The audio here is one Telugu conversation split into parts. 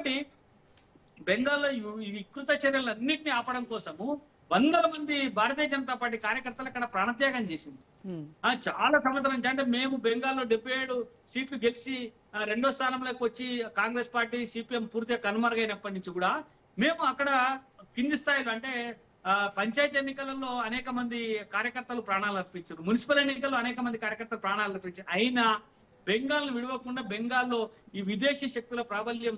కాబట్టి బెంగాల్లో ఈ వికృత చర్యలన్నింటినీ ఆపడం కోసము వందల మంది భారతీయ జనతా పార్టీ కార్యకర్తలు అక్కడ ప్రాణత్యాగం చేసింది. చాలా సంవత్సరం నుంచి, అంటే మేము బెంగాల్లో 77 సీట్లు గెలిచి రెండో స్థానంలోకి వచ్చి కాంగ్రెస్ పార్టీ సిపిఎం పూర్తిగా కనుమరుగైనప్పటి నుంచి కూడా మేము అక్కడ కింది స్థాయిలో, అంటే పంచాయతీ ఎన్నికలలో అనేక మంది కార్యకర్తలు ప్రాణాలు అర్పించారు, మున్సిపల్ ఎన్నికల్లో అనేక మంది కార్యకర్తలు ప్రాణాలు అర్పించారు. అయినా బెంగాల్ను విడవకుండా బెంగాల్లో ఈ విదేశీ శక్తుల ప్రాబల్యం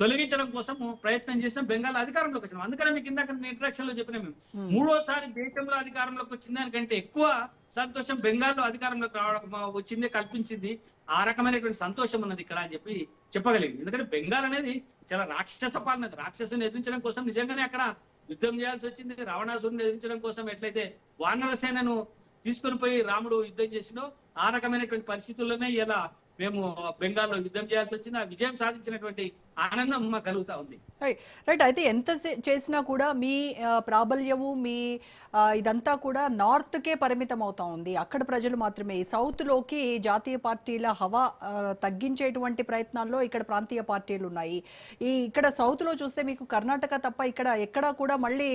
తొలగించడం కోసం ప్రయత్నం చేసాం. బెంగాల్ అధికారంలోకి వచ్చినాం. అందుకని మీకు ఇందాక ఇంట్రడక్షన్ లో చెప్పినా, మేము మూడోసారి దేశంలో అధికారంలోకి వచ్చిన దానికంటే ఎక్కువ సంతోషం బెంగాల్లో అధికారంలోకి రావడం వచ్చింది, కల్పించింది. ఆ రకమైనటువంటి సంతోషం ఉన్నది ఇక్కడ అని చెప్పి చెప్పగలిగింది. ఎందుకంటే బెంగాల్ అనేది చాలా రాక్షస పాలన. రాక్షసుని ఎదిరించడం కోసం నిజంగానే అక్కడ యుద్ధం చేయాల్సి వచ్చింది. రావణాసురుని ఎదిరించడం కోసం ఎట్లయితే వానర సేనను తీసుకొని పోయి రాముడు యుద్ధం చేసిండో ఆ రకమైనటువంటి పరిస్థితుల్లోనే ఇలా మేము బెంగాల్లో యుద్ధం చేయాల్సి వచ్చింది. ఆ విజయం సాధించినటువంటి ఆనందం మాకు కలుగుతా ఉంది. రైట్. అయితే ఎంత చేసినా కూడా మీ ప్రాబల్యము, మీ ఇదంతా కూడా నార్త్కే పరిమితం అవుతా ఉంది. అక్కడ ప్రజలు మాత్రమే సౌత్లోకి జాతీయ పార్టీల హవా తగ్గించేటువంటి ప్రయత్నాల్లో ఇక్కడ ప్రాంతీయ పార్టీలు ఉన్నాయి. ఇక్కడ సౌత్లో చూస్తే మీకు కర్ణాటక తప్ప ఇక్కడ ఎక్కడా కూడా మళ్ళీ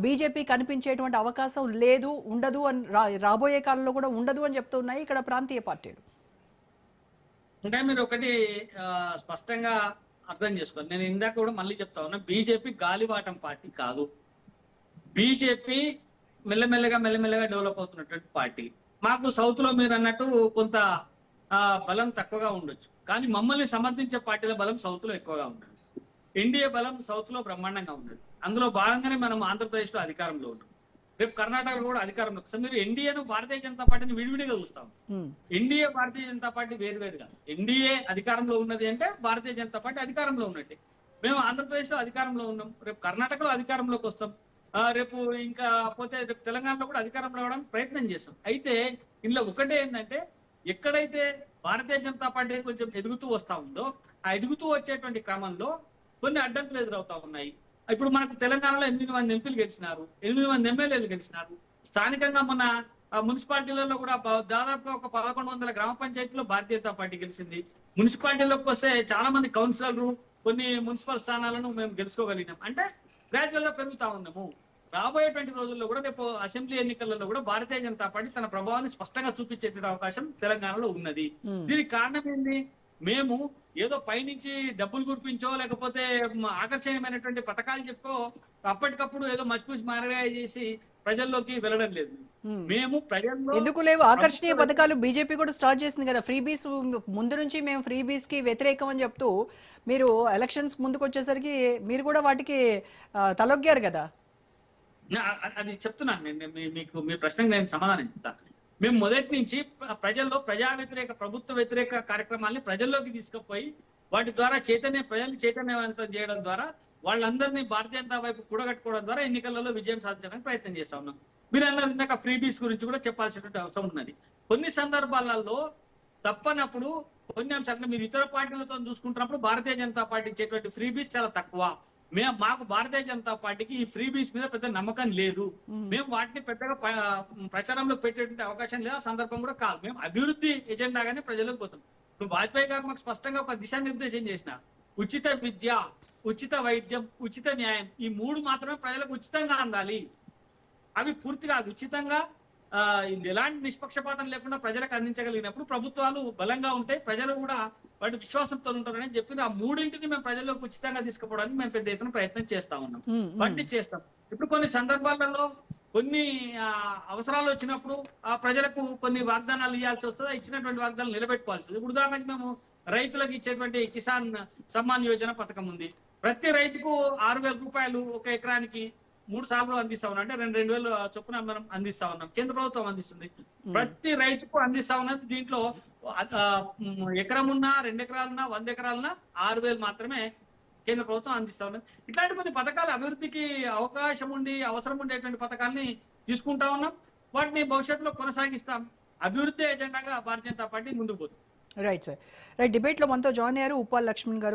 బీజేపీ కనిపించేటువంటి అవకాశం లేదు, ఉండదు అని, రాబోయే కాలంలో కూడా ఉండదు అని చెప్తూ ఉన్నాయి ఇక్కడ ప్రాంతీయ పార్టీలు. అంటే మీరు ఒకటి స్పష్టంగా అర్థం చేసుకోండి. నేను ఇందాక కూడా మళ్ళీ చెప్తా ఉన్నా, బీజేపీ గాలివాటం పార్టీ కాదు. బీజేపీ మెల్లమెల్లగా డెవలప్ అవుతున్నటువంటి పార్టీ. మాకు సౌత్ లో మీరు అన్నట్టు కొంత బలం తక్కువగా ఉండొచ్చు, కానీ మమ్మల్ని సమర్థించే పార్టీల బలం సౌత్ లో ఎక్కువగా ఉండదు. ఎన్డీఏ బలం సౌత్ లో బ్రహ్మాండంగా ఉండదు. అందులో భాగంగానే మనం ఆంధ్రప్రదేశ్ లో అధికారంలో ఉన్నాం, రేపు కర్ణాటకలో కూడా అధికారంలో. మీరు ఎన్డీఏను భారతీయ జనతా పార్టీని విడివిడిగా చూస్తాం. ఎన్డీఏ భారతీయ జనతా పార్టీ వేరువేరుగా. ఎన్డీఏ అధికారంలో ఉన్నది అంటే భారతీయ జనతా పార్టీ అధికారంలో ఉన్నట్టే. మేము ఆంధ్రప్రదేశ్ లో అధికారంలో ఉన్నాం, రేపు కర్ణాటకలో అధికారంలోకి వస్తాం, రేపు ఇంకా పోతే రేపు తెలంగాణలో కూడా అధికారంలో రావడానికి ప్రయత్నం చేస్తాం. అయితే ఇందులో ఒకటే ఏంటంటే, ఎక్కడైతే భారతీయ జనతా పార్టీ కొంచెం ఎదుగుతూ వస్తా ఉందో ఆ ఎదుగుతూ వచ్చేటువంటి క్రమంలో కొన్ని అడ్డంకులు ఎదురవుతా ఉన్నాయి. ఇప్పుడు మనకు తెలంగాణలో 8 మంది ఎంపీలు గెలిచినారు, 8 మంది ఎమ్మెల్యేలు గెలిచినారు. స్థానికంగా మన మున్సిపాలిటీలలో కూడా దాదాపుగా ఒక 1100 గ్రామ పంచాయతీలో భారతీయ జనతా పార్టీ గెలిచింది. మున్సిపాలిటీలోకి వస్తే చాలా మంది కౌన్సిలర్లు, కొన్ని మున్సిపల్ స్థానాలను మేము గెలుచుకోగలిగినాం. అంటే గ్రాడ్యువల్ గా పెరుగుతా ఉన్నాము. రాబోయేటువంటి రోజుల్లో కూడా రేపు అసెంబ్లీ ఎన్నికలలో కూడా భారతీయ జనతా పార్టీ తన ప్రభావాన్ని స్పష్టంగా చూపించేటువంటి అవకాశం తెలంగాణలో ఉన్నది. దీనికి కారణం ఏంటి? మేము ఏదో పైనుంచి డబ్బులు కురిపించో లేకపోతే ఆకర్షణీయమైనటువంటి పథకాలు చెప్పో అప్పటికప్పుడు ఏదో మసిపూసి మారగా చేసి ప్రజల్లోకి వెళ్ళడం లేదు. మేము ప్రజల్లో ఎందుకు లేవు ఆకర్షణీయ పథకాలు? బీజేపీ కూడా స్టార్ట్ చేసింది కదా ఫ్రీ బీస్. ముందు నుంచి మేము ఫ్రీ బీస్ కి వ్యతిరేకం అని చెప్తూ మీరు ఎలక్షన్స్ ముందుకు వచ్చేసరికి మీరు కూడా వాటికి తలొగ్గారు కదా. అది చెప్తున్నాను నేను మీకు. మీ ప్రశ్నకు నేను సమాధానం చెప్తాను. మేము మొదటి నుంచి ప్రజల్లో ప్రజా వ్యతిరేక, ప్రభుత్వ వ్యతిరేక కార్యక్రమాల్ని ప్రజల్లోకి తీసుకుపోయి వాటి ద్వారా ప్రజల్ని చైతన్యవంతం చేయడం ద్వారా వాళ్ళందరినీ భారతీయ జనతా వైపు కూడగట్టుకోవడం ద్వారా ఎన్నికలలో విజయం సాధించడానికి ప్రయత్నం చేస్తా ఉన్నాం. మీరు అన్నారు ఇందాక ఫ్రీ బీస్ గురించి కూడా చెప్పాల్సినటువంటి అవసరం ఉన్నది. కొన్ని సందర్భాలలో తప్పనప్పుడు కొన్ని అంశాలు మీరు ఇతర పార్టీలతో చూసుకుంటున్నప్పుడు భారతీయ జనతా పార్టీ ఇచ్చేటువంటి ఫ్రీ బీస్ చాలా తక్కువ. మాకు భారతీయ జనతా పార్టీకి ఈ ఫ్రీ బీస్ మీద పెద్ద నమ్మకం లేదు. మేము వాటిని పెద్దగా ప్రచారంలో పెట్టేటువంటి అవకాశం లేదు, ఆ సందర్భం కూడా కాదు. మేము అభివృద్ధి ఎజెండాగానే ప్రజలకు పోతాం. ఇప్పుడు వాజ్పేయి గారు మాకు స్పష్టంగా ఒక దిశానిర్దేశం చేసిన, ఉచిత విద్య, ఉచిత వైద్యం, ఉచిత న్యాయం, ఈ 3 మాత్రమే ప్రజలకు ఉచితంగా అందాలి. అవి పూర్తిగా ఉచితంగా ఎలాంటి నిష్పక్షపాతం లేకుండా ప్రజలకు అందించగలిగినప్పుడు ప్రభుత్వాలు బలంగా ఉంటాయి, ప్రజలు కూడా వాటి విశ్వాసంతో ఉంటారని చెప్పి ఆ 3ంటిని మేము ప్రజల్లోకి ఉచితంగా తీసుకుపోవడానికి మేము పెద్ద ఎత్తున ప్రయత్నం చేస్తా ఉన్నాం. వాటిని చేస్తాం. ఇప్పుడు కొన్ని సందర్భాలలో కొన్ని అవసరాలు వచ్చినప్పుడు ఆ ప్రజలకు కొన్ని వాగ్దానాలు ఇవ్వాల్సి వస్తుంది, ఇచ్చినటువంటి వాగ్దానాలు నిలబెట్టుకోవాల్సి వస్తుంది. ఇప్పుడు ఉదాహరణకి మేము రైతులకు ఇచ్చేటువంటి కిసాన్ సమ్మాన్ యోజన పథకం ఉంది. ప్రతి రైతుకు 6,000 రూపాయలు ఒక ఎకరానికి 3 సార్లు అందిస్తా ఉన్నాం. అంటే 2,000 చొప్పున మనం అందిస్తా ఉన్నాం, కేంద్ర ప్రభుత్వం అందిస్తుంది. ప్రతి రైతుకు అందిస్తా ఉన్నది. దీంట్లో ఎకరం ఉన్నా, 2 ఎకరాలున్నా, 100 ఎకరాలున్నా 6,000 మాత్రమే కేంద్ర ప్రభుత్వం అందిస్తా ఉన్నది. ఇట్లాంటి కొన్ని పథకాలు అభివృద్ధికి అవకాశం ఉండి అవసరం ఉండేటువంటి పథకాలని తీసుకుంటా ఉన్నాం. వాటిని భవిష్యత్తులో కొనసాగిస్తాం. అభివృద్ధి ఎజెండాగా భారతీయ జనతా పార్టీ ముందుకు పోతుంది. Right sir. రైట్. డిబేట్ లో మనతో జాయిన్ అయ్యారు ఉప్పాల లక్ష్మణ్ గారు.